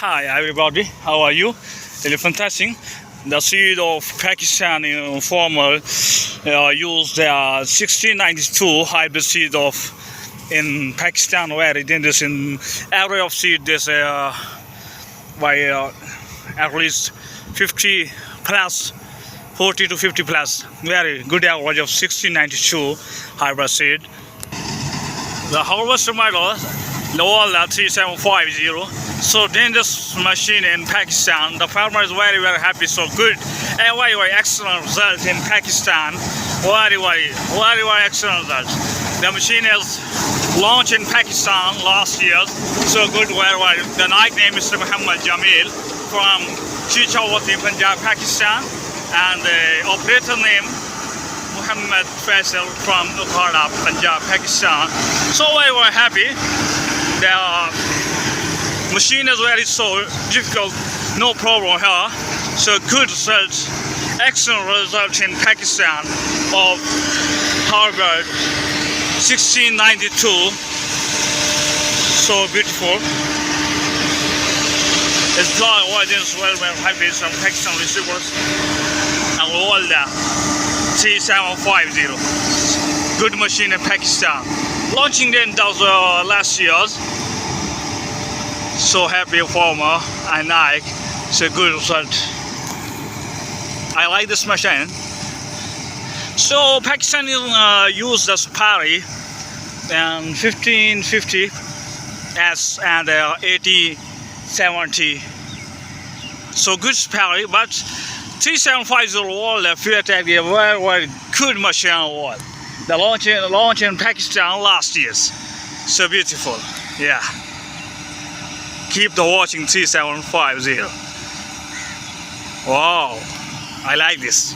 Hi everybody, how are you? Really fantastic. The seed of Pakistani farmer used 1692 hybrid seed of in Pakistan, where it is in area of seed this by at least 50 plus 40 to 50 plus, very good average of 1692 hybrid seed. The harvester model, the wall 3750. So dangerous machine in Pakistan. The farmer is very happy. So good, very excellent result in Pakistan. Very excellent result. The machine is launched in Pakistan last year. So good, very. The nickname is Mr. Muhammad Jamil from chawal, Punjab, Pakistan, and the operator name Muhammad Faisal from Laverda, Punjab, Pakistan. So very happy. The machine is very so difficult, no problem here. So good results, excellent results in Pakistan of Harvard 1692. So beautiful. It's dry audience well happy from Pakistan receivers and all that 3750. Good machine in Pakistan. Launching in those last years. So happy farmer, I like. It's a good result. I like this machine. So Pakistan use the Safari and 1550 S and 8070. So good Safari, but 3750 wall fuel tag very good machine wall. The launch in Pakistan last year. So beautiful, yeah. Keep the watching 3750. Wow, I like this.